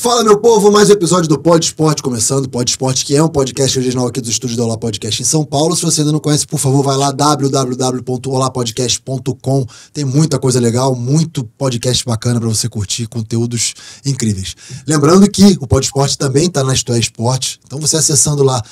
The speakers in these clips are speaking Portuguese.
Fala, meu povo, mais um episódio do Pod Esporte começando. Pod Esporte, que é um podcast original aqui dos estúdios da Olá Podcast em São Paulo. Se você ainda não conhece, por favor, vai lá, www.olapodcast.com. Tem muita coisa legal, muito podcast bacana para você curtir, conteúdos incríveis. Lembrando que o Pod Esporte também está na Isto É Esporte. Então, você acessando lá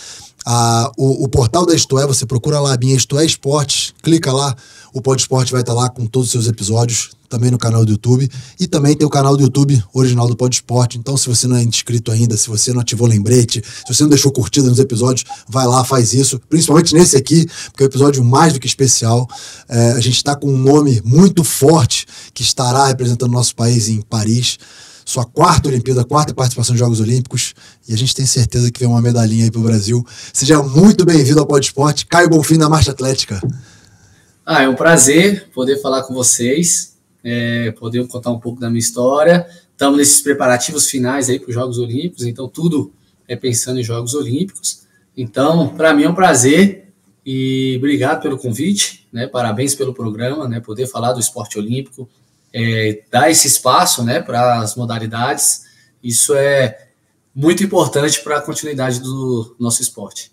o portal da Isto É, você procura lá a minha Isto É Esporte, clica lá, o Pod Esporte vai estar lá com todos os seus episódios, também no canal do YouTube, e também tem o canal do YouTube original do Pod Esporte. Então, se você não é inscrito ainda, se você não ativou lembrete, se você não deixou curtida nos episódios, vai lá, faz isso, principalmente nesse aqui, porque é um episódio mais do que especial. A gente está com um nome muito forte que estará representando o nosso país em Paris, sua quarta Olimpíada, quarta participação em Jogos Olímpicos, e a gente tem certeza que vem uma medalhinha aí pro Brasil. Seja muito bem-vindo ao Pod Esporte, Caio Bonfim da Marcha Atlética. É um prazer poder falar com vocês, poder contar um pouco da minha história. Estamos nesses preparativos finais aí para os Jogos Olímpicos, então tudo é pensando em Jogos Olímpicos. Então, para mim é um prazer e obrigado pelo convite, né? Parabéns pelo programa, né? Poder falar do esporte olímpico, dar esse espaço, né, para as modalidades. Isso é muito importante para a continuidade do nosso esporte.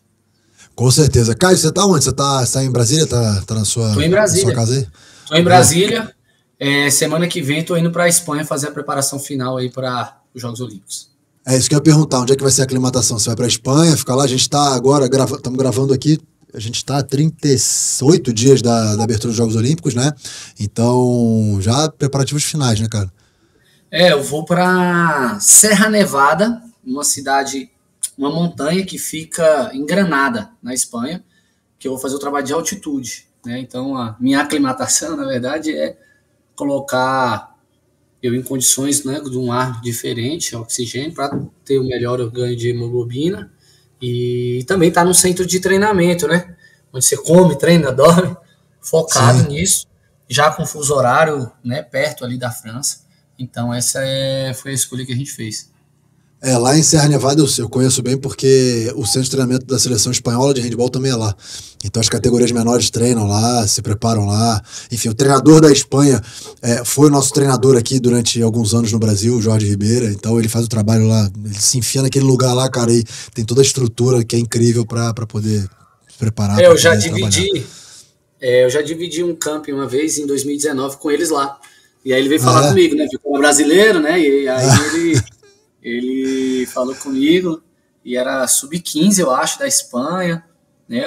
Com certeza. Caio, você tá onde? Você tá em Brasília? Tá na sua, Estou em Brasília. Na sua casa aí? Estou em Brasília. Semana que vem estou indo para a Espanha fazer a preparação final aí para os Jogos Olímpicos. É isso que eu ia perguntar. Onde é que vai ser a aclimatação? Você vai para a Espanha, fica lá? A gente está agora, estamos gravando aqui, a gente está há 38 dias da abertura dos Jogos Olímpicos, né? Então, já preparativos finais, né, cara? Eu vou para Serra Nevada, uma montanha que fica em Granada, na Espanha, que eu vou fazer o trabalho de altitude, né? Então, a minha aclimatação, na verdade, é colocar eu em condições, né, de um ar diferente, oxigênio, para ter o melhor ganho de hemoglobina, e também tá num centro de treinamento, né, onde você come, treina, dorme, focado nisso, já com fuso horário, né, perto ali da França. Então essa foi a escolha que a gente fez. Lá em Serra Nevada eu conheço bem porque o centro de treinamento da seleção espanhola de handebol também é lá. Então as categorias menores treinam lá, se preparam lá. Enfim, o treinador da Espanha foi o nosso treinador aqui durante alguns anos no Brasil, o Jorge Ribeira. Então ele faz o trabalho lá, ele se enfia naquele lugar lá, cara, e tem toda a estrutura que é incrível para poder se preparar. Eu já dividi um camping uma vez em 2019 com eles lá. E aí ele veio falar comigo, né? Ficou brasileiro, né? E aí ele falou comigo, e era sub-15, eu acho, da Espanha, né?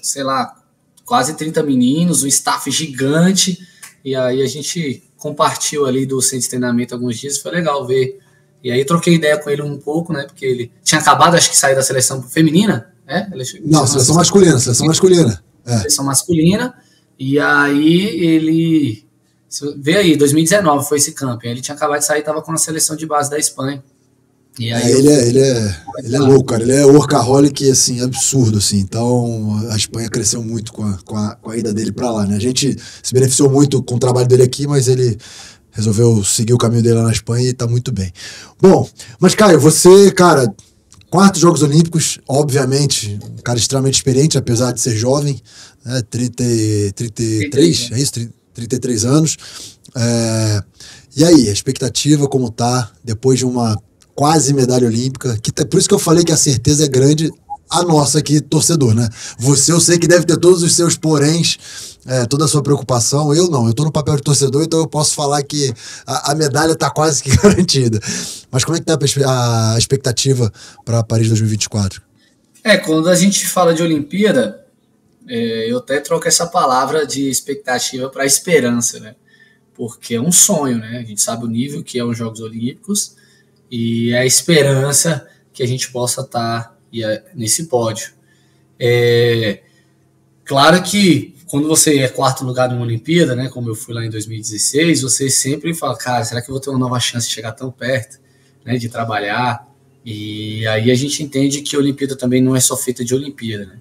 Sei lá, quase 30 meninos, um staff gigante, e aí a gente compartilhou ali do centro de treinamento alguns dias, foi legal ver. E aí troquei ideia com ele um pouco, né? Porque ele tinha acabado, acho que, sair da seleção feminina, né? Seleção masculina. Seleção masculina, e aí ele... Vê aí, 2019 foi esse campo. Ele tinha acabado de sair e estava com a seleção de base da Espanha. E aí ele é louco, cara. Ele é workaholic, assim, absurdo, assim. Então, a Espanha cresceu muito com a ida dele para lá, né? A gente se beneficiou muito com o trabalho dele aqui, mas ele resolveu seguir o caminho dele lá na Espanha e tá muito bem. Bom, mas, Caio, você, cara, quartos Jogos Olímpicos, obviamente, um cara extremamente experiente, apesar de ser jovem, né? 33, é isso? 33 anos. E aí, a expectativa como tá, depois de uma quase medalha olímpica, por isso que eu falei que a certeza é grande, a nossa aqui, torcedor, né? Você, eu sei que deve ter todos os seus poréns, toda a sua preocupação. Eu não, eu tô no papel de torcedor, então eu posso falar que a medalha tá quase que garantida. Mas como é que tá a expectativa para Paris 2024? Quando a gente fala de Olimpíada, eu até troco essa palavra de expectativa para esperança, né? Porque é um sonho, né? A gente sabe o nível que é os Jogos Olímpicos e é a esperança que a gente possa estar nesse pódio. Claro que quando você é quarto lugar numa Olimpíada, né? Como eu fui lá em 2016, você sempre fala, cara, será que eu vou ter uma nova chance de chegar tão perto, né? De trabalhar? E aí a gente entende que a Olimpíada também não é só feita de Olimpíada,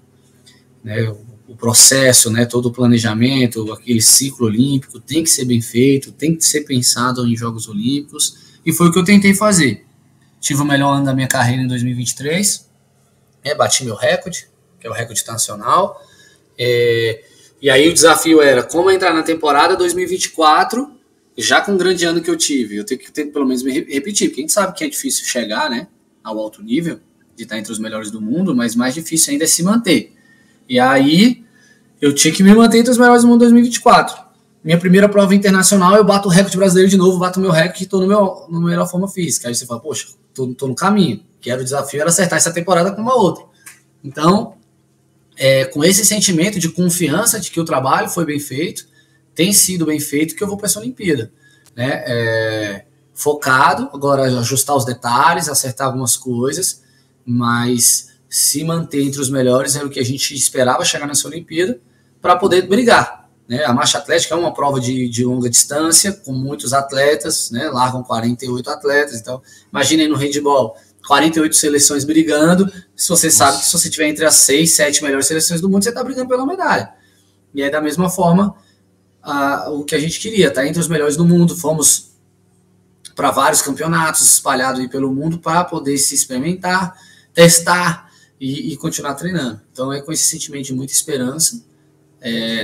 né? O processo, né, todo o planejamento, aquele ciclo olímpico tem que ser bem feito, tem que ser pensado em Jogos Olímpicos, e foi o que eu tentei fazer. Tive o melhor ano da minha carreira em 2023, bati meu recorde, que é o recorde nacional, e aí o desafio era como entrar na temporada 2024 já com o grande ano que eu tive, eu tenho que pelo menos me repetir, porque a gente sabe que é difícil chegar, né, ao alto nível, de estar entre os melhores do mundo, mas mais difícil ainda é se manter. E aí, eu tinha que me manter entre os melhores do mundo em 2024. Minha primeira prova internacional, eu bato o recorde brasileiro de novo, bato o meu recorde e estou no melhor forma física. Aí você fala, poxa, tô no caminho. O desafio era acertar essa temporada com uma outra. Então, com esse sentimento de confiança de que o trabalho foi bem feito, tem sido bem feito, que eu vou para essa Olimpíada. Né? Focado, agora ajustar os detalhes, acertar algumas coisas, mas se manter entre os melhores era o que a gente esperava chegar nessa Olimpíada para poder brigar. Né? A marcha atlética é uma prova de longa distância, com muitos atletas, né? Largam 48 atletas, então imaginem no handball, 48 seleções brigando, se você sabe que se você estiver entre as 6, 7 melhores seleções do mundo, você está brigando pela medalha. E aí da mesma forma, o que a gente queria, tá entre os melhores do mundo, fomos para vários campeonatos espalhados aí pelo mundo para poder se experimentar, testar e continuar treinando. Então é com esse sentimento de muita esperança,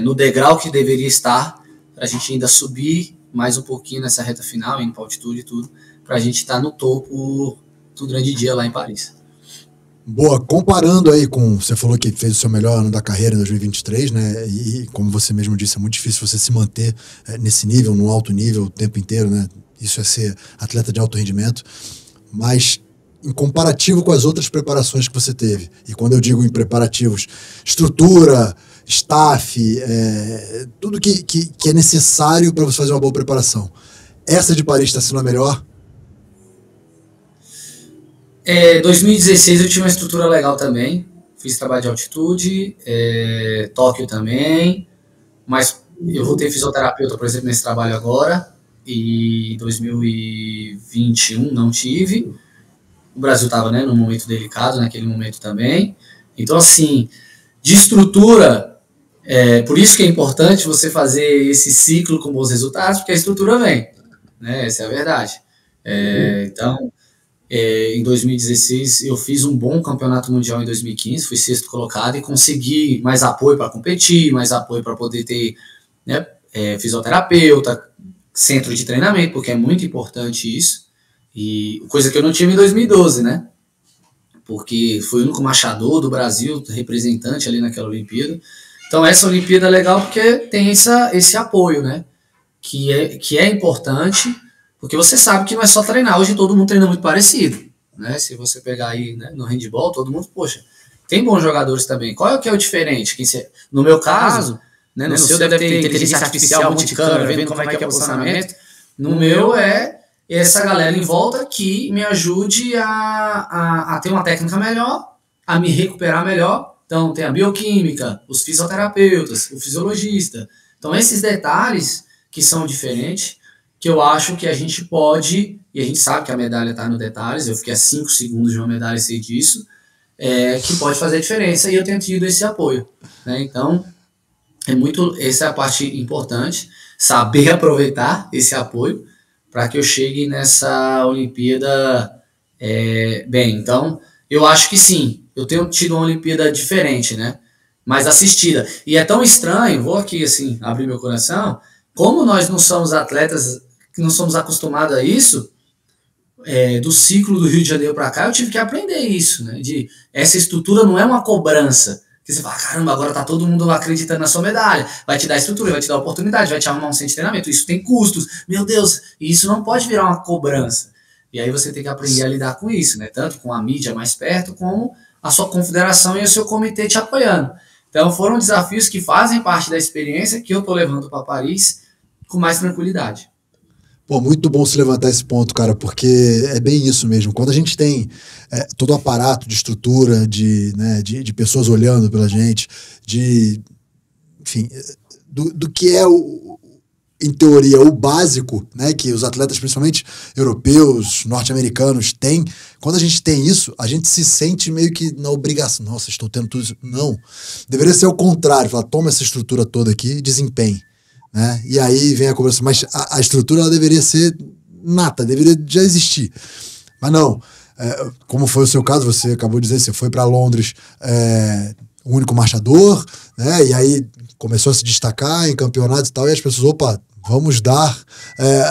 no degrau que deveria estar, para a gente ainda subir mais um pouquinho nessa reta final, indo para altitude e tudo, para a gente estar no topo do grande dia lá em Paris. Boa, comparando aí com, você falou que fez o seu melhor ano da carreira em 2023, né, e como você mesmo disse, é muito difícil você se manter nesse nível, no alto nível o tempo inteiro, né, isso é ser atleta de alto rendimento, mas em comparativo com as outras preparações que você teve, e quando eu digo em preparativos, estrutura, staff, tudo que é necessário para você fazer uma boa preparação. Essa de Paris está sendo a melhor? 2016 eu tive uma estrutura legal também, fiz trabalho de altitude, Tóquio também, mas eu voltei fisioterapeuta, por exemplo, nesse trabalho agora, e 2021 não tive. O Brasil estava, né, num momento delicado naquele momento também. Então, assim, de estrutura, por isso que é importante você fazer esse ciclo com bons resultados, porque a estrutura vem, né? Essa é a verdade. Então, em 2016 eu fiz um bom campeonato mundial em 2015, fui sexto colocado e consegui mais apoio para competir, mais apoio para poder ter, né, fisioterapeuta, centro de treinamento, porque é muito importante isso, e coisa que eu não tive em 2012, né? Porque fui o único machador do Brasil, representante ali naquela Olimpíada. Então essa Olimpíada é legal porque tem esse apoio, né? Que é importante, porque você sabe que não é só treinar. Hoje todo mundo treina muito parecido, né? Se você pegar aí, né, no handball, todo mundo, poxa, tem bons jogadores também. Qual é o que é o diferente? No meu caso, né, no seu deve ter inteligência artificial, multicâmera, vendo como é que é o posicionamento. No meu essa galera em volta que me ajude a ter uma técnica melhor, a me recuperar melhor. Então tem a bioquímica, os fisioterapeutas, o fisiologista. Então esses detalhes que são diferentes, que eu acho que a gente pode, e a gente sabe que a medalha está nos detalhes, eu fiquei a 5 segundos de uma medalha e sei disso, que pode fazer a diferença, e eu tenho tido esse apoio. Né? Então, essa é a parte importante, saber aproveitar esse apoio, para que eu chegue nessa Olimpíada bem. Então, eu acho que sim, eu tenho tido uma Olimpíada diferente, né? Mais assistida. E é tão estranho, vou aqui assim, abrir meu coração, como nós não somos atletas, que não somos acostumados a isso, do ciclo do Rio de Janeiro para cá, eu tive que aprender isso, né? Essa estrutura não é uma cobrança, que você fala, caramba, agora tá todo mundo acreditando na sua medalha, vai te dar estrutura, vai te dar oportunidade, vai te arrumar um centro de treinamento, isso tem custos, meu Deus, e isso não pode virar uma cobrança. E aí você tem que aprender a lidar com isso, né? Tanto com a mídia mais perto, como a sua confederação e o seu comitê te apoiando. Então foram desafios que fazem parte da experiência que eu tô levando para Paris com mais tranquilidade. Pô, muito bom se levantar esse ponto, cara, porque é bem isso mesmo. Quando a gente tem todo o aparato de estrutura, de pessoas olhando pela gente, enfim, do que é em teoria, o básico, né, que os atletas, principalmente europeus, norte-americanos, têm. Quando a gente tem isso, a gente se sente meio que na obrigação. Nossa, estou tendo tudo isso. Não. Deveria ser o contrário. Falar, toma essa estrutura toda aqui e desempenhe. Né? E aí vem a cobrança. Mas a estrutura ela deveria ser nata, deveria já existir. Mas não. Como foi o seu caso, você acabou de dizer, você foi para Londres o único marchador, né? E aí começou a se destacar em campeonatos e tal, e as pessoas, vamos dar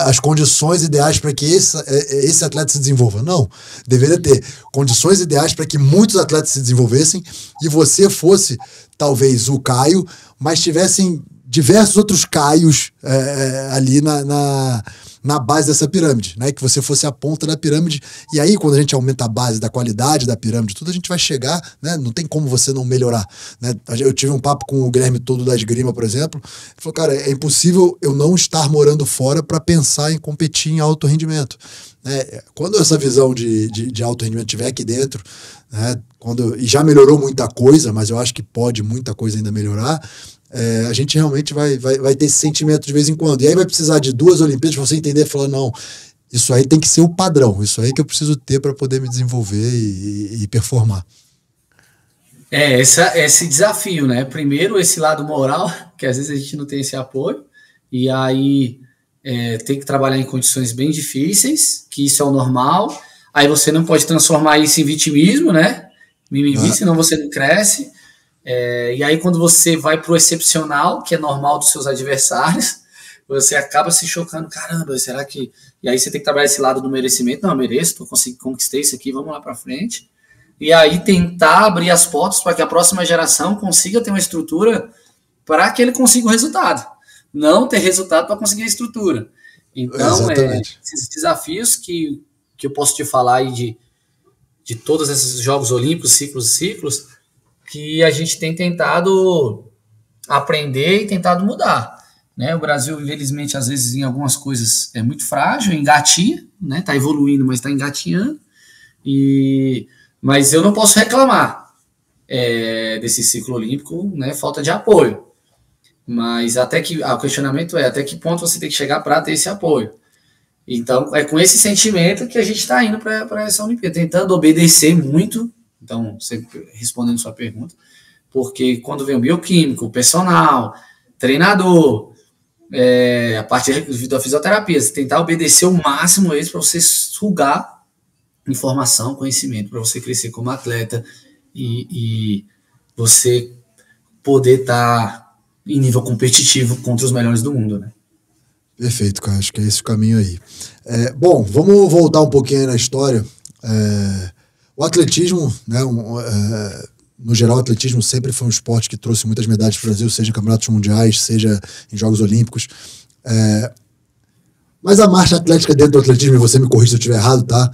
as condições ideais para que esse atleta se desenvolva. Não, deveria ter condições ideais para que muitos atletas se desenvolvessem e você fosse, talvez, o Caio, mas tivessem diversos outros Caios ali na base dessa pirâmide, né? Que você fosse a ponta da pirâmide, e aí quando a gente aumenta a base da qualidade da pirâmide, tudo a gente vai chegar, né? Não tem como você não melhorar, né? Eu tive um papo com o Guilherme Todo da Esgrima, por exemplo, ele falou, cara, é impossível eu não estar morando fora para pensar em competir em alto rendimento, né? Quando essa visão de alto rendimento estiver aqui dentro, né? E já melhorou muita coisa, mas eu acho que pode muita coisa ainda melhorar, a gente realmente vai ter esse sentimento de vez em quando. E aí vai precisar de 2 Olimpíadas para você entender e falar, não, isso aí tem que ser o padrão, isso aí que eu preciso ter para poder me desenvolver e performar. Esse desafio, né? Primeiro, esse lado moral, que às vezes a gente não tem esse apoio, e aí tem que trabalhar em condições bem difíceis, que isso é o normal. Aí você não pode transformar isso em vitimismo, né? Mimimi, senão você não cresce. E aí quando você vai pro excepcional, que é normal dos seus adversários, você acaba se chocando, caramba, será que... E aí você tem que trabalhar esse lado do merecimento, não, eu mereço, conquistei isso aqui, vamos lá para frente. E aí tentar abrir as portas para que a próxima geração consiga ter uma estrutura para que ele consiga o resultado. Não ter resultado para conseguir a estrutura. Então, esses desafios que eu posso te falar aí de todos esses Jogos Olímpicos, ciclos, que a gente tem tentado aprender e tentado mudar, né? O Brasil, infelizmente, às vezes em algumas coisas é muito frágil, engatinha, né? Tá evoluindo, mas está engatinhando. Mas eu não posso reclamar desse ciclo olímpico, né? Falta de apoio. Mas o questionamento até que ponto você tem que chegar para ter esse apoio. Então, é com esse sentimento que a gente está indo para essa Olimpíada, tentando obedecer muito. Então, sempre respondendo sua pergunta, porque quando vem o bioquímico, o personal, treinador, a parte da fisioterapia, você tentar obedecer o máximo a eles para você sugar informação, conhecimento, para você crescer como atleta e você poder estar em nível competitivo contra os melhores do mundo, né? Perfeito, cara, acho que é esse o caminho aí. Bom, vamos voltar um pouquinho aí na história. O atletismo, né, no geral, o atletismo sempre foi um esporte que trouxe muitas medalhas para o Brasil, seja em campeonatos mundiais, seja em Jogos Olímpicos. Mas a marcha atlética dentro do atletismo, e você me corrija se eu estiver errado, tá?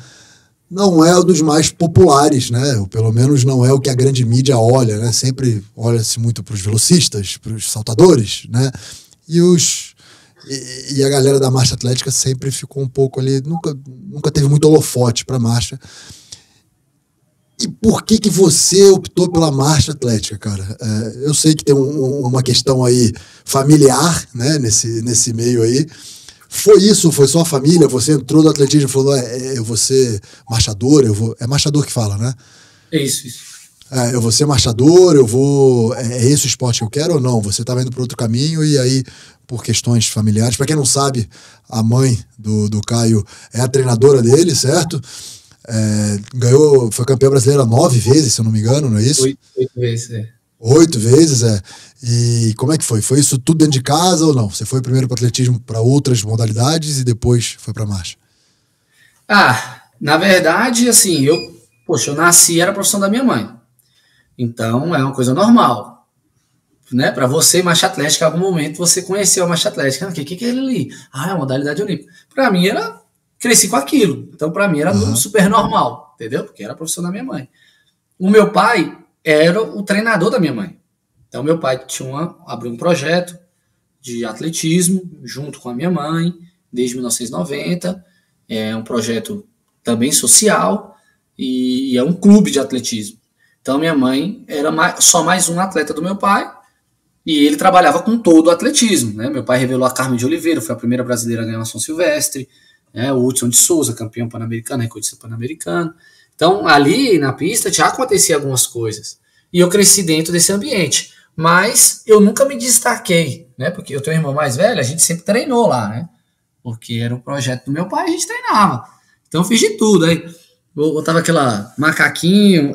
Não é um dos mais populares, né? Ou pelo menos não é o que a grande mídia olha, né? Sempre olha-se muito para os velocistas, para os saltadores, né? E a galera da marcha atlética sempre ficou um pouco ali, nunca teve muito holofote para a marcha. E por que você optou pela marcha atlética, cara? Eu sei que tem uma questão aí familiar, né, nesse meio aí. Foi isso? Foi só a família? Você entrou no atletismo e falou, eu vou ser marchador, é marchador que fala, né? É isso. Eu vou ser marchador, é esse o esporte que eu quero ou não? Você estava indo para outro caminho e aí, por questões familiares, para quem não sabe, a mãe do Caio é a treinadora dele, certo? Foi campeã brasileira 9 vezes, se eu não me engano, não é isso? 8 vezes, 8 vezes, E como é que foi? Foi isso tudo dentro de casa ou não? Você foi primeiro para atletismo para outras modalidades e depois foi para marcha? Na verdade, assim, eu nasci, era a profissão da minha mãe. Então, é uma coisa normal. Né? Para você, marcha atlética, em algum momento você conheceu a marcha atlética. O que é ele ali? É a modalidade olímpica. Para mim, cresci com aquilo. Então, para mim, era super normal, entendeu? Porque era a profissão da minha mãe. O meu pai era o treinador da minha mãe. Então, meu pai abriu um projeto de atletismo junto com a minha mãe, desde 1990. É um projeto também social e é um clube de atletismo. Então, minha mãe era só mais um atleta do meu pai e ele trabalhava com todo o atletismo. Né? Meu pai revelou a Carmen de Oliveira, foi a primeira brasileira a ganhar uma São Silvestre. O Hudson de Souza, campeão pan-americano, recordista pan-americano. Então, ali na pista já acontecia algumas coisas. E eu cresci dentro desse ambiente. Mas eu nunca me destaquei, né? Porque eu tenho um irmão mais velho, a gente sempre treinou lá, né? Porque era um projeto do meu pai, a gente treinava. Então eu fiz de tudo. Aí eu botava aquela macaquinho,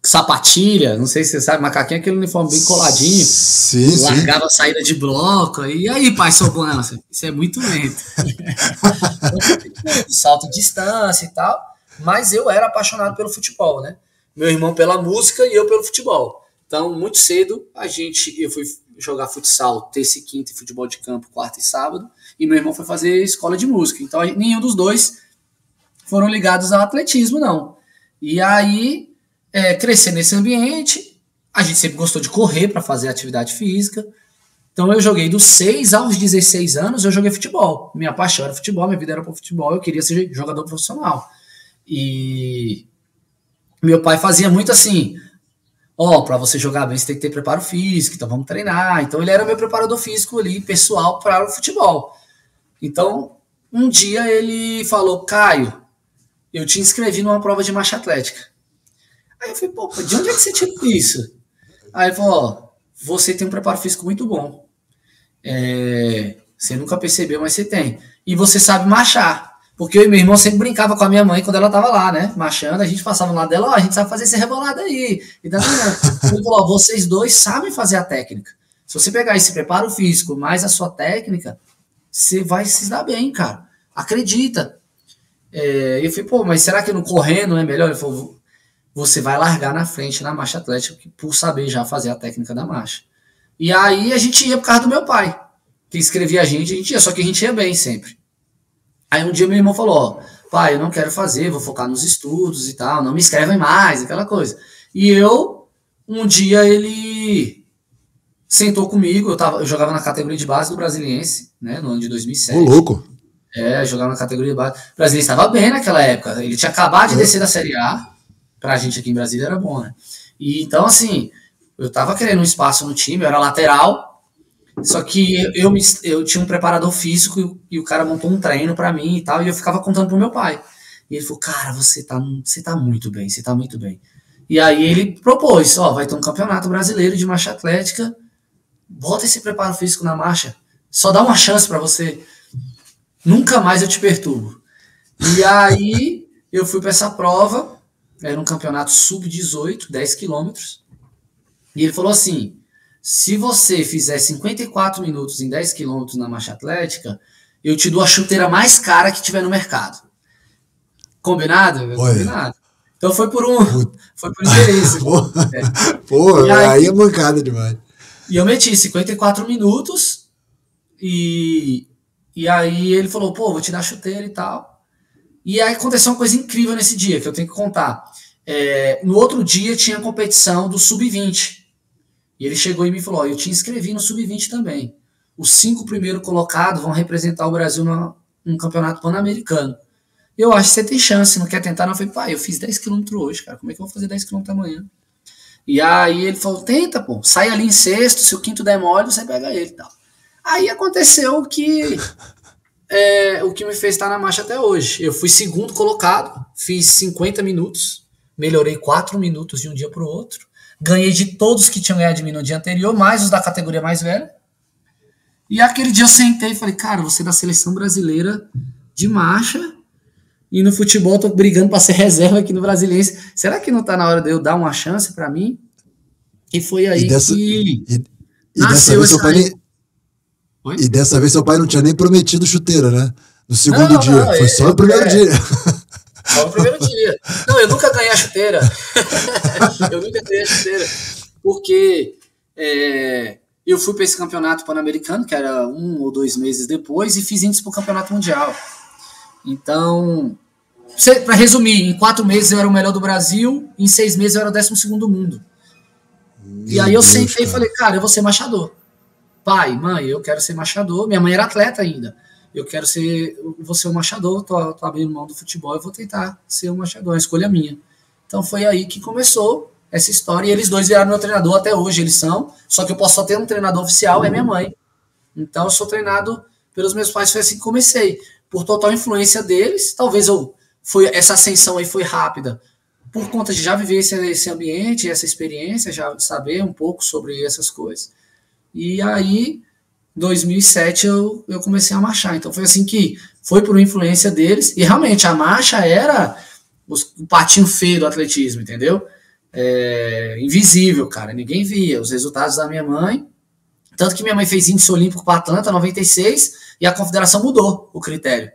sapatilha, não sei se você sabe, macaquinho é aquele uniforme bem coladinho, sim, largava a saída de bloco, e aí, pai, sou bom, não, isso é muito lento. Salto de distância e tal, mas eu era apaixonado pelo futebol, né? Meu irmão pela música e eu pelo futebol. Então, muito cedo, eu fui jogar futsal terça e quinta e futebol de campo quarta e sábado, e meu irmão foi fazer escola de música. Então, nenhum dos dois foram ligados ao atletismo, não. E aí, crescer nesse ambiente, a gente sempre gostou de correr para fazer atividade física. Então, eu joguei dos 6 aos 16 anos, eu joguei futebol. Minha paixão era futebol, minha vida era para futebol, eu queria ser jogador profissional. E meu pai fazia muito assim, para você jogar bem, você tem que ter preparo físico, então vamos treinar. Então, ele era meu preparador físico ali, pessoal, para o futebol. Então, um dia ele falou, Caio, eu te inscrevi numa prova de marcha atlética. Aí eu falei, pô, de onde é que você tirou isso? Aí ele falou, você tem um preparo físico muito bom. Você nunca percebeu, mas você tem. E você sabe marchar. Porque eu e meu irmão sempre brincava com a minha mãe quando ela tava lá, né? Marchando, a gente passava lá dela, a gente sabe fazer esse rebolado aí. Então, ele falou, vocês dois sabem fazer a técnica. Se você pegar esse preparo físico mais a sua técnica, você vai se dar bem, cara. Acredita. Eu falei, pô, mas será que no correndo não é melhor? Ele falou, você vai largar na frente na marcha atlética por saber já fazer a técnica da marcha. E aí a gente ia por causa do meu pai, que escrevia a gente ia, só que a gente ia bem sempre. Aí um dia meu irmão falou, pai, eu não quero fazer, vou focar nos estudos e tal, não me escrevem mais, aquela coisa. E um dia ele sentou comigo, eu jogava na categoria de base do Brasiliense, né, no ano de 2007. Ô, louco! Jogava na categoria de base. O Brasiliense estava bem naquela época, ele tinha acabado de descer da Série A, pra gente aqui em Brasília era bom, né? E então, assim, eu tava querendo um espaço no time, eu era lateral, só que eu tinha um preparador físico e o cara montou um treino pra mim e tal, e eu ficava contando pro meu pai. E ele falou, cara, você tá muito bem, você tá muito bem. E aí ele propôs, vai ter um campeonato brasileiro de marcha atlética, bota esse preparo físico na marcha, só dá uma chance pra você, nunca mais eu te perturbo. E aí eu fui pra essa prova, era um campeonato sub-18, 10 quilômetros, e ele falou assim, se você fizer 54 minutos em 10 quilômetros na marcha atlética, eu te dou a chuteira mais cara que tiver no mercado. Combinado? Combinado. Então foi por interesse. Aí é mancada demais. E eu meti 54 minutos e aí ele falou, pô, vou te dar a chuteira e tal. E aí aconteceu uma coisa incrível nesse dia, que eu tenho que contar. No outro dia tinha a competição do Sub-20. E ele chegou e me falou, eu te inscrevi no Sub-20 também. Os 5 primeiros colocados vão representar o Brasil num campeonato pan-americano. Eu acho que você tem chance, não quer tentar? Não. Eu falei, pai, eu fiz 10 km hoje, cara. Como é que eu vou fazer 10 km amanhã? E aí ele falou, tenta, pô. Sai ali em sexto, se o quinto der mole, você pega ele e tal. Aí aconteceu o que me fez estar na marcha até hoje. Eu fui segundo colocado, fiz 50 minutos, melhorei 4 minutos de um dia para o outro. Ganhei de todos que tinham ganhado de mim no dia anterior, mais os da categoria mais velha. E aquele dia eu sentei e falei, cara, você é da seleção brasileira de marcha e no futebol eu tô brigando para ser reserva aqui no Brasiliense. Será que não tá na hora de eu dar uma chance para mim? E foi aí que nasceu essa... E dessa vez seu pai não tinha nem prometido chuteira, né? No segundo dia. Foi só o primeiro dia. Só no primeiro dia. Não, eu nunca ganhei a chuteira. Porque eu fui para esse campeonato pan-americano, que era 1 ou 2 meses depois, e fiz índice para o campeonato mundial. Então, para resumir, em 4 meses eu era o melhor do Brasil, em 6 meses eu era o 12º do mundo. E aí eu sentei e falei, cara, eu vou ser marchador. Pai, mãe, eu quero ser marchador. Minha mãe era atleta ainda. Vou ser um marchador, tô abrindo mão do futebol, eu vou tentar ser um marchador, é uma escolha minha. Então foi aí que começou essa história, e eles dois viraram meu treinador, até hoje eles são, só que eu posso só ter um treinador oficial, é minha mãe. Então eu sou treinado pelos meus pais, foi assim que comecei, por total influência deles. Talvez essa ascensão aí foi rápida, por conta de já viver esse ambiente, essa experiência, já saber um pouco sobre essas coisas. E aí, em 2007, eu comecei a marchar. Então foi assim que foi por influência deles. E realmente, a marcha era o patinho feio do atletismo, entendeu? invisível, cara. Ninguém via os resultados da minha mãe. Tanto que minha mãe fez índice olímpico para Atlanta, 96, e a confederação mudou o critério.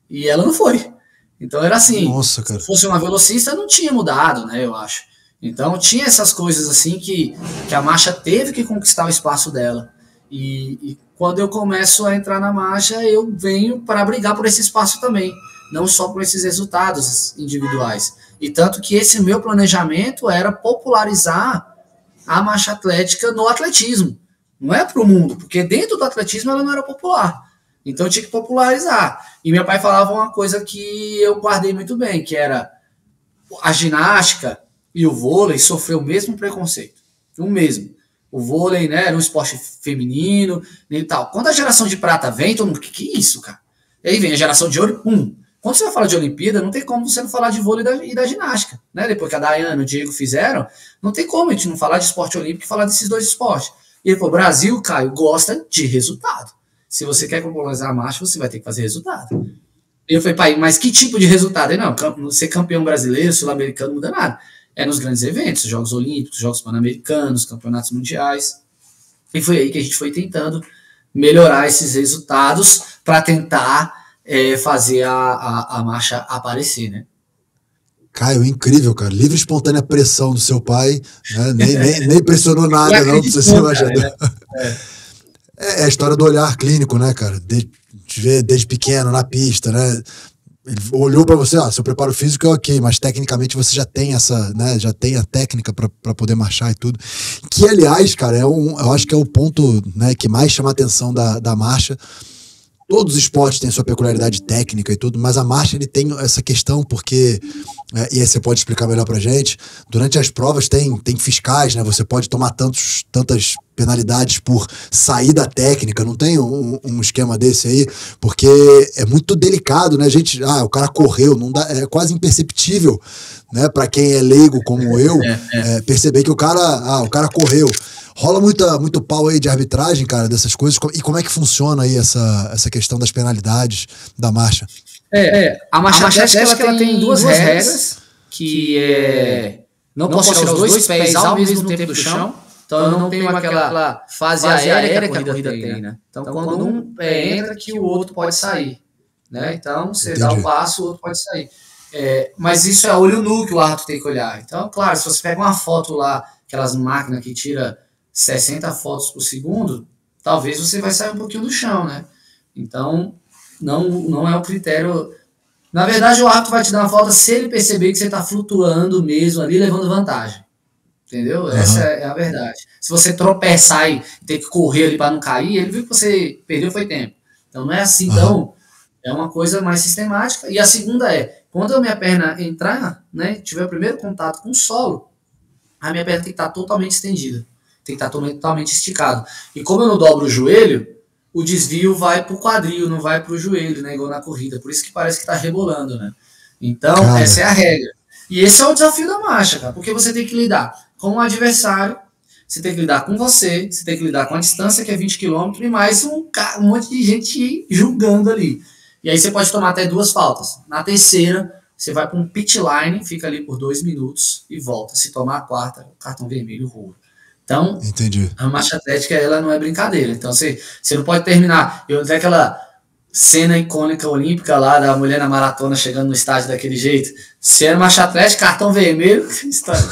E ela não foi. Então era assim, nossa, cara, se fosse uma velocista, não tinha mudado, né, eu acho. Então tinha essas coisas assim que a marcha teve que conquistar o espaço dela. E quando eu começo a entrar na marcha, eu venho para brigar por esse espaço também, não só por esses resultados individuais. E tanto que esse meu planejamento era popularizar a marcha atlética no atletismo. Não é para o mundo, porque dentro do atletismo ela não era popular. Então eu tinha que popularizar. E meu pai falava uma coisa que eu guardei muito bem, que era a ginástica e o vôlei sofreu o mesmo preconceito. O mesmo. O vôlei, né, era um esporte feminino e tal. Quando a geração de prata vem, todo mundo, que é isso, cara? E aí vem a geração de ouro, Quando você vai falar de Olimpíada, não tem como você não falar de vôlei e da ginástica. Né? Depois que a Dayana e o Diego fizeram, não tem como a gente não falar de esporte olímpico e falar desses dois esportes. E ele falou, o Brasil, Caio, gosta de resultado. Se você quer popularizar a marcha, você vai ter que fazer resultado. E eu falei, pai, mas que tipo de resultado? Ele, não, ser campeão brasileiro, sul-americano, não muda nada. É nos grandes eventos, Jogos Olímpicos, Jogos Pan-Americanos, Campeonatos Mundiais. E foi aí que a gente foi tentando melhorar esses resultados para tentar fazer a marcha aparecer, né? Caio, incrível, cara. Livre e espontânea pressão do seu pai, né? nem pressionou nada, não, pra você ser embaixador. É a história do olhar clínico, né, cara? De ver desde pequeno, na pista, né? Ele olhou para você, seu preparo físico é ok, mas tecnicamente você já tem essa, né? Já tem a técnica para poder marchar e tudo. Que, aliás, cara, eu acho que é o ponto, né, que mais chama a atenção da marcha. Todos os esportes têm sua peculiaridade técnica e tudo, mas a marcha ele tem essa questão porque, e aí você pode explicar melhor pra gente, durante as provas tem fiscais, né? Você pode tomar tantas penalidades por saída técnica, não tem um esquema desse aí, porque é muito delicado, né? O cara correu, não dá, é quase imperceptível, né? Pra quem é leigo como eu, perceber que o cara correu. Rola muito pau aí de arbitragem, cara, dessas coisas. E como é que funciona aí essa questão das penalidades da marcha? A marcha atlética ela tem duas regras, que não posso tirar os dois pés ao mesmo tempo do chão. Então eu não tenho aquela fase aérea que a corrida tem, né? Então quando um entra, que o outro pode sair, né? Então você dá um passo, o outro pode sair. Mas isso é olho nu que o árbitro tem que olhar. Então, claro, se você pega uma foto lá, aquelas máquinas que tira 60 fotos por segundo, talvez você vai sair um pouquinho do chão, né? Então, não é um critério... Na verdade, o árbitro vai te dar uma falta se ele perceber que você está flutuando mesmo ali, levando vantagem. Entendeu? Essa é a verdade. Se você tropeçar e ter que correr ali para não cair, ele viu que você perdeu, foi tempo. Então, não é assim. Então, é uma coisa mais sistemática. E a segunda quando a minha perna entrar, né, tiver o primeiro contato com o solo, a minha perna tem que estar totalmente estendida. Tem que estar totalmente esticado. E como eu não dobro o joelho, o desvio vai para o quadril, não vai para o joelho, né? Igual na corrida. Por isso que parece que está rebolando, né? Então, essa é a regra. E esse é o desafio da marcha, cara. Porque você tem que lidar com o adversário, você tem que lidar com você tem que lidar com a distância, que é 20 km, e mais um monte de gente julgando ali. E aí você pode tomar até 2 faltas. Na terceira, você vai para um pit line, fica ali por 2 minutos e volta. Se tomar a quarta, cartão vermelho rola. Então, entendi. A marcha atlética, ela não é brincadeira. Então, você não pode terminar. Eu tenho aquela cena icônica olímpica lá da mulher na maratona chegando no estádio daquele jeito. Se é marcha atlética, cartão vermelho,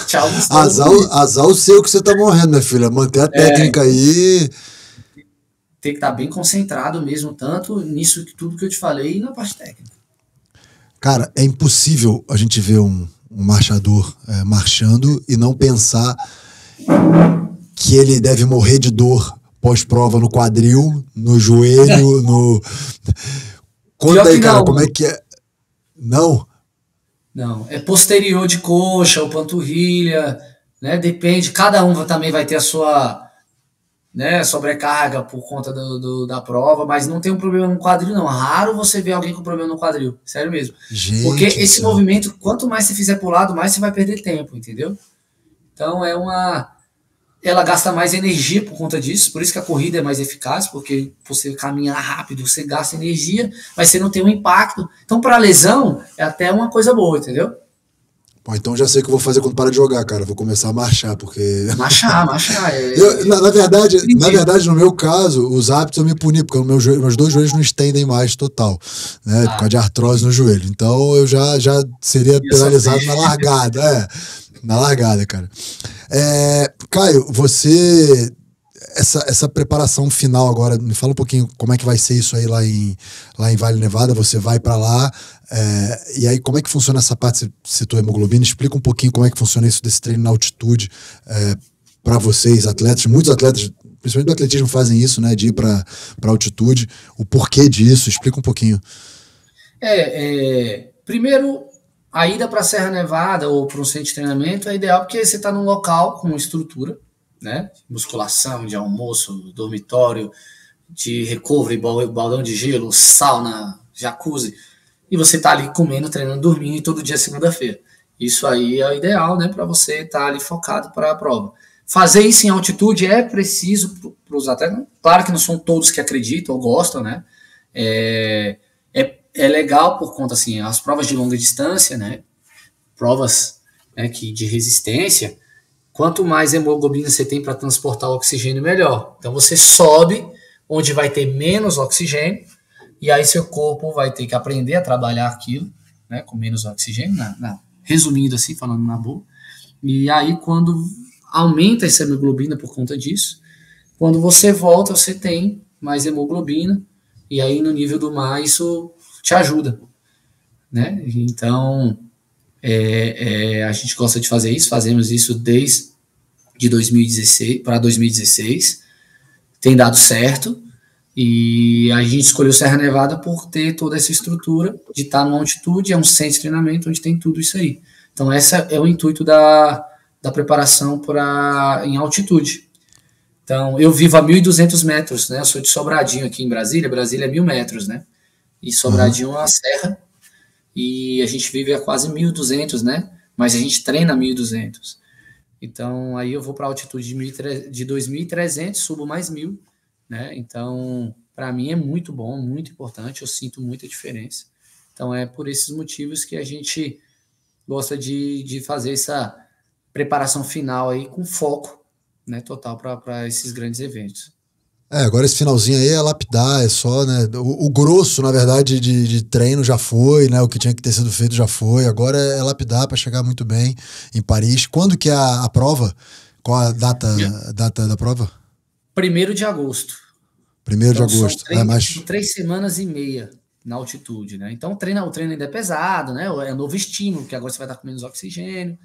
tchau. Azar o seu que você tá morrendo, né, filha? Manter a técnica aí. Tem que estar bem concentrado mesmo, tanto nisso que tudo que eu te falei e na parte técnica. Cara, é impossível a gente ver um marchador marchando e não pensar que ele deve morrer de dor pós-prova no quadril, no joelho, no... Conta aí, cara, como é que é? Não? Não, é posterior de coxa ou panturrilha, né? Depende, cada um também vai ter a sua, né, sobrecarga por conta da prova, mas não tem um problema no quadril, não. Raro você ver alguém com problema no quadril, sério mesmo. Gente, porque esse movimento, quanto mais você fizer pro lado, mais você vai perder tempo, entendeu? Então ela gasta mais energia por conta disso, por isso que a corrida é mais eficaz, porque você caminha rápido, você gasta energia, mas você não tem um impacto. Então, para lesão, é até uma coisa boa, entendeu? Pô, então já sei o que eu vou fazer quando parar de jogar, cara. Vou começar a marchar, porque... Marchar. Na verdade, no meu caso, os hábitos eu me puni, porque meus dois joelhos não estendem mais total, né? Por causa de artrose no joelho. Então eu já seria penalizado na largada. Na largada, cara. Caio, você... Essa preparação final agora, me fala um pouquinho como é que vai ser isso aí lá em Vale Nevada. Você vai para lá, e aí como é que funciona essa parte? Você citou hemoglobina, explica um pouquinho como é que funciona isso desse treino na altitude para vocês, atletas. Muitos atletas, principalmente do atletismo, fazem isso, né, de ir para altitude. O porquê disso, explica um pouquinho. Primeiro, a ida para a Serra Nevada ou para um centro de treinamento é ideal porque você está num local com estrutura, né? Musculação, de almoço, dormitório, de recovery, baldão de gelo, sauna, jacuzzi, e você tá ali comendo, treinando, dormindo, e todo dia é segunda-feira. Isso aí é o ideal, né, para você estar ali focado para a prova. Fazer isso em altitude é preciso para os atletas. Claro que não são todos que acreditam ou gostam, né? É legal por conta, assim, as provas de longa distância, né? Provas, né, de resistência. Quanto mais hemoglobina você tem para transportar o oxigênio, melhor. Então você sobe onde vai ter menos oxigênio, e aí seu corpo vai ter que aprender a trabalhar aquilo, né, com menos oxigênio, resumindo assim, falando na boa. E aí quando aumenta essa hemoglobina por conta disso, quando você volta, você tem mais hemoglobina, e aí no nível do mar isso te ajuda, né? Então... a gente gosta de fazer isso, fazemos isso desde 2016 para 2016, tem dado certo, e a gente escolheu Serra Nevada por ter toda essa estrutura de estar numa altitude, é um centro de treinamento onde tem tudo isso aí. Então esse é o intuito da preparação em altitude. Então eu vivo a 1.200 metros, né? Eu sou de Sobradinho aqui em Brasília é 1.000 metros, né? E Sobradinho é uma serra, e a gente vive a quase 1.200, né? Mas a gente treina 1.200. Então, aí eu vou para a altitude de 2.300, subo mais 1.000, né? Então, para mim é muito bom, muito importante, eu sinto muita diferença. Então, é por esses motivos que a gente gosta de fazer essa preparação final aí com foco, né, total para esses grandes eventos. Agora esse finalzinho aí é lapidar, é só, né? O grosso, na verdade, de treino já foi, né? O que tinha que ter sido feito já foi. Agora é lapidar para chegar muito bem em Paris. Quando que é a prova? Qual a data da prova? 1º de agosto. 1º de agosto. São 3 semanas e meia na altitude, né? Então o treino ainda é pesado, né? É um novo estímulo, porque agora você vai estar com menos oxigênio.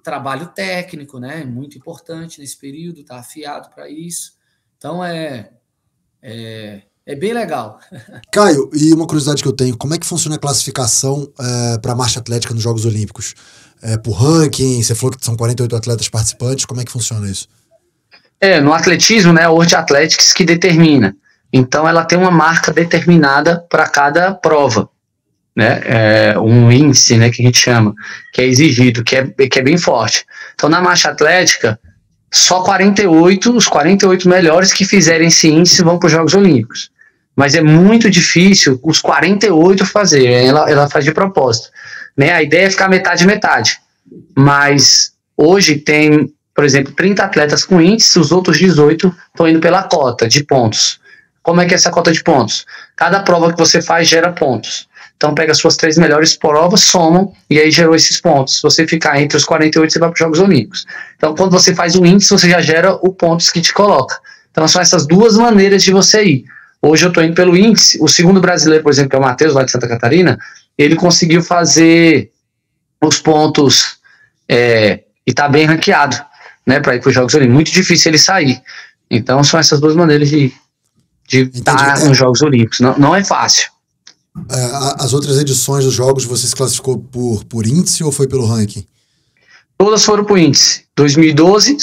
Trabalho técnico, né? Muito importante nesse período, tá afiado para isso. Então é bem legal. Caio, e uma curiosidade que eu tenho, como é que funciona a classificação para marcha atlética nos Jogos Olímpicos? Por ranking, você falou que são 48 atletas participantes, como é que funciona isso? No atletismo, né, a World Athletics que determina. Então ela tem uma marca determinada para cada prova, né? Um índice, né, que a gente chama, que é exigido, que é bem forte. Então na marcha atlética, só os 48 melhores que fizerem esse índice vão para os Jogos Olímpicos. Mas é muito difícil os 48 fazer, ela faz de propósito. Né? A ideia é ficar metade. Mas hoje tem, por exemplo, 30 atletas com índice, os outros 18 estão indo pela cota de pontos. Como é que é essa cota de pontos? Cada prova que você faz gera pontos. Então pega as suas 3 melhores provas, somam, e aí gerou esses pontos. Se você ficar entre os 48, você vai para os Jogos Olímpicos. Então quando você faz o índice, você já gera o pontos que te coloca. Então são essas duas maneiras de você ir. Hoje eu estou indo pelo índice. O segundo brasileiro, por exemplo, que é o Matheus, lá de Santa Catarina, ele conseguiu fazer os pontos e está bem ranqueado, né, para ir para os Jogos Olímpicos. Muito difícil ele sair. Então são essas duas maneiras de estar nos Jogos Olímpicos. Não é fácil. As outras edições dos Jogos, você se classificou por índice ou foi pelo ranking? Todas foram por índice. 2012,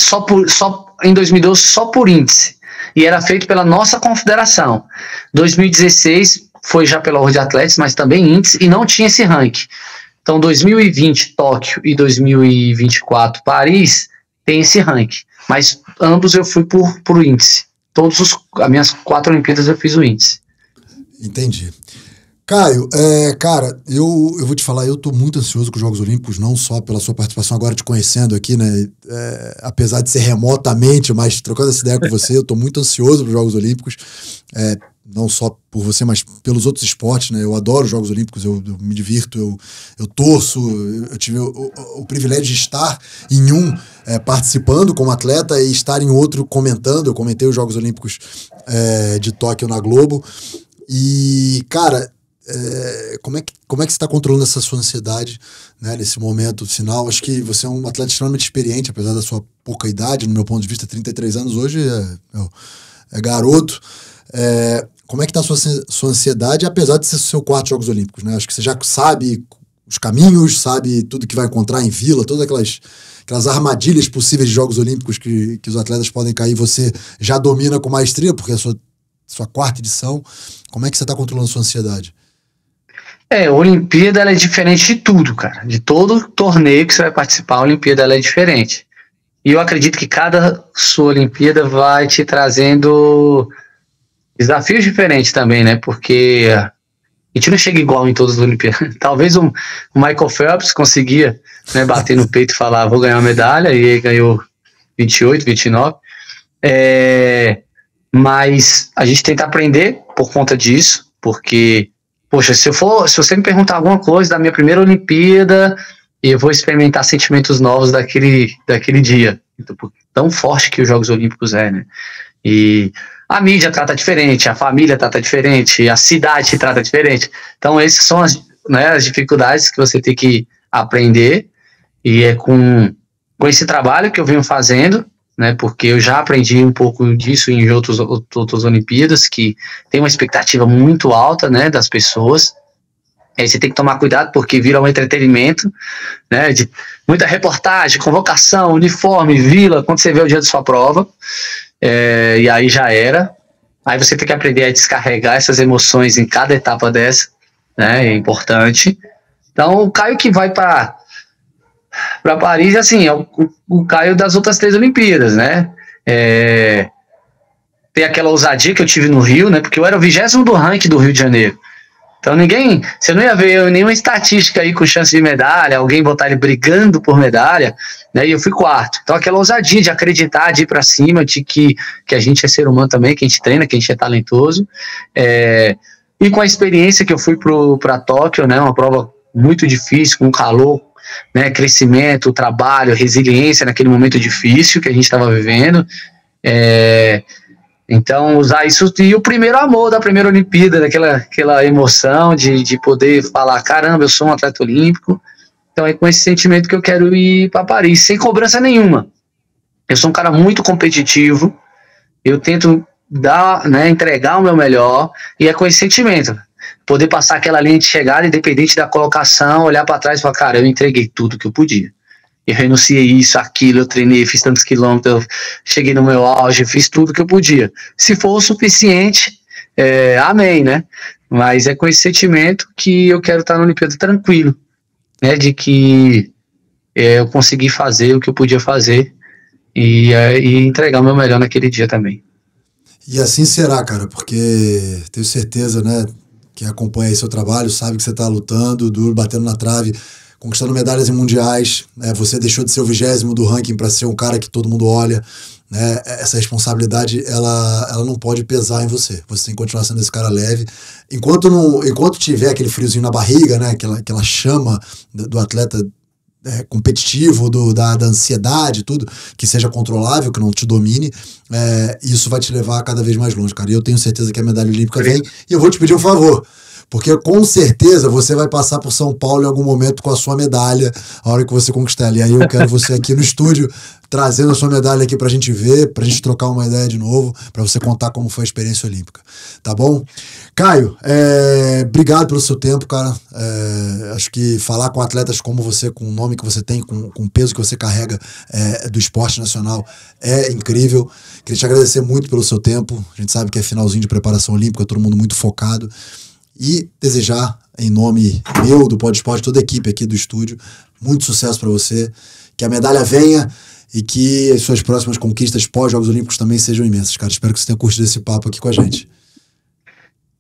em 2012, só por índice. E era feito pela nossa confederação. 2016 foi já pela World Athletics, mas também índice, e não tinha esse ranking. Então, 2020, Tóquio, e 2024, Paris, tem esse ranking. Mas ambos eu fui por índice. As minhas 4 Olimpíadas eu fiz o índice. Entendi. Caio, cara, eu vou te falar, eu tô muito ansioso com os Jogos Olímpicos, não só pela sua participação agora te conhecendo aqui, né? Apesar de ser remotamente, mas trocando essa ideia com você, eu tô muito ansioso para os Jogos Olímpicos. Não só por você, mas pelos outros esportes, né? Eu adoro os Jogos Olímpicos, eu me divirto, eu torço, eu tive o privilégio de estar em um participando como atleta e estar em outro comentando. Eu comentei os Jogos Olímpicos de Tóquio na Globo. E, cara, como é que você está controlando essa sua ansiedade, né, nesse momento final? Acho que você é um atleta extremamente experiente, apesar da sua pouca idade, no meu ponto de vista, 33 anos hoje é garoto. Como é que está a sua ansiedade, apesar de ser o seu quarto Jogos Olímpicos, né? Acho que você já sabe os caminhos, sabe tudo que vai encontrar em fila, todas aquelas armadilhas possíveis de Jogos Olímpicos que os atletas podem cair, você já domina com maestria, porque é a sua quarta edição. Como é que você está controlando a sua ansiedade? A Olimpíada ela é diferente de tudo, cara. De todo torneio que você vai participar, a Olimpíada ela é diferente. E eu acredito que cada sua Olimpíada vai te trazendo desafios diferentes também, né? Porque a gente não chega igual em todas as Olimpíadas. Talvez o Michael Phelps conseguia, né, bater no peito e falar, vou ganhar uma medalha, e ele ganhou 28, 29. Mas a gente tenta aprender por conta disso, porque, poxa, se você me perguntar alguma coisa da minha primeira Olimpíada, eu vou experimentar sentimentos novos daquele dia. Então, tão forte que os Jogos Olímpicos né? E a mídia trata diferente, a família trata diferente, a cidade trata diferente. Então, essas são as dificuldades que você tem que aprender, e é com esse trabalho que eu venho fazendo, né, porque eu já aprendi um pouco disso em outras Olimpíadas, que tem uma expectativa muito alta, né, das pessoas. Aí você tem que tomar cuidado, porque vira um entretenimento, né, de muita reportagem, convocação, uniforme, vila, quando você vê o dia da sua prova, e aí já era. Aí você tem que aprender a descarregar essas emoções em cada etapa dessa, né, é importante. Então, o Caio que vai para Paris, assim, é o Caio das outras 3 Olimpíadas, né? Tem aquela ousadia que eu tive no Rio, né? Porque eu era o 20º do ranking do Rio de Janeiro. Então você não ia ver nenhuma estatística aí com chance de medalha, alguém botar ele brigando por medalha, né? E eu fui 4º. Então aquela ousadia de acreditar, de ir para cima, de que a gente é ser humano também, que a gente treina, que a gente é talentoso. E com a experiência que eu fui para Tóquio, né? Uma prova muito difícil, com calor, né, crescimento, trabalho, resiliência naquele momento difícil que a gente estava vivendo. Então, usar isso, e o primeiro amor da primeira Olimpíada, aquela emoção de poder falar, caramba, eu sou um atleta olímpico. Então é com esse sentimento que eu quero ir para Paris, sem cobrança nenhuma. Eu sou um cara muito competitivo, eu tento entregar o meu melhor, e é com esse sentimento. Poder passar aquela linha de chegada, independente da colocação, olhar para trás e falar, cara, eu entreguei tudo que eu podia. Eu renunciei isso, aquilo, eu treinei, fiz tantos quilômetros, eu cheguei no meu auge, fiz tudo que eu podia. Se for o suficiente, amém, né? Mas é com esse sentimento que eu quero estar na Olimpíada tranquilo, né? De que eu consegui fazer o que eu podia fazer e entregar o meu melhor naquele dia também. E assim será, cara, porque tenho certeza, né? Quem acompanha aí seu trabalho sabe que você está lutando, duro, batendo na trave, conquistando medalhas em mundiais, né? Você deixou de ser o 20º do ranking para ser um cara que todo mundo olha, né? Essa responsabilidade, ela não pode pesar em você. Você tem que continuar sendo esse cara leve. Enquanto tiver aquele friozinho na barriga, né? Aquela chama do atleta competitivo, da ansiedade, tudo, que seja controlável, que não te domine, isso vai te levar cada vez mais longe, cara. E eu tenho certeza que a medalha olímpica vem, e eu vou te pedir um favor, porque com certeza você vai passar por São Paulo em algum momento com a sua medalha, a hora que você conquistar ela. E aí eu quero você aqui no estúdio, trazendo a sua medalha aqui pra gente ver, pra gente trocar uma ideia de novo, pra você contar como foi a experiência olímpica. Tá bom? Caio, obrigado pelo seu tempo, cara. Acho que falar com atletas como você, com o nome que você tem, com o peso que você carrega do esporte nacional, é incrível. Queria te agradecer muito pelo seu tempo. A gente sabe que é finalzinho de preparação olímpica, todo mundo muito focado. E desejar, em nome meu, do Pod Esporte, toda a equipe aqui do estúdio, muito sucesso para você, que a medalha venha e que as suas próximas conquistas pós-Jogos Olímpicos também sejam imensas, cara. Espero que você tenha curtido esse papo aqui com a gente.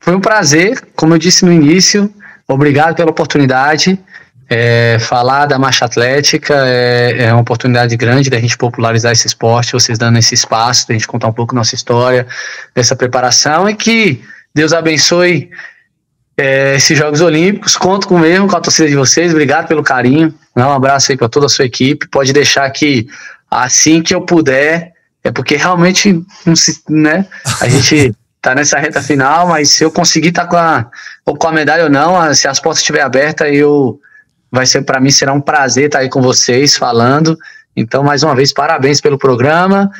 Foi um prazer, como eu disse no início, obrigado pela oportunidade. Falar da marcha atlética é uma oportunidade grande da gente popularizar esse esporte, vocês dando esse espaço, da gente contar um pouco nossa história, dessa preparação, e que Deus abençoe esses Jogos Olímpicos. Conto com a torcida de vocês, obrigado pelo carinho, um abraço aí para toda a sua equipe. Pode deixar que assim que eu puder, porque realmente, né, a gente tá nessa reta final, mas se eu conseguir estar com a medalha ou não, se as portas estiverem abertas, para mim será um prazer estar aí com vocês falando. Então, mais uma vez, parabéns pelo programa.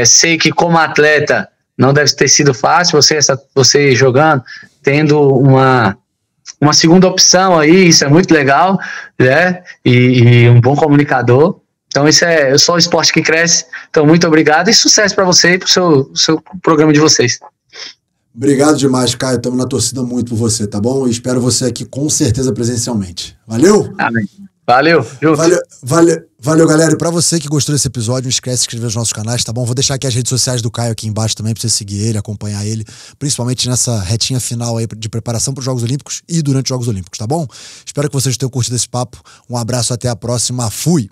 Sei que como atleta não deve ter sido fácil, você jogando, tendo uma segunda opção aí, isso é muito legal, né? E um bom comunicador. Então, isso é só o esporte que cresce. Então, muito obrigado e sucesso para você e para o seu programa de vocês. Obrigado demais, Caio. Estamos na torcida muito por você, tá bom? E espero você aqui com certeza presencialmente. Valeu? Amém. Valeu. Valeu, galera. E pra você que gostou desse episódio, não esquece de se inscrever nos nossos canais, tá bom? Vou deixar aqui as redes sociais do Caio aqui embaixo também pra você seguir ele, acompanhar ele, principalmente nessa retinha final aí de preparação para os Jogos Olímpicos e durante os Jogos Olímpicos, tá bom? Espero que vocês tenham curtido esse papo. Um abraço, até a próxima. Fui!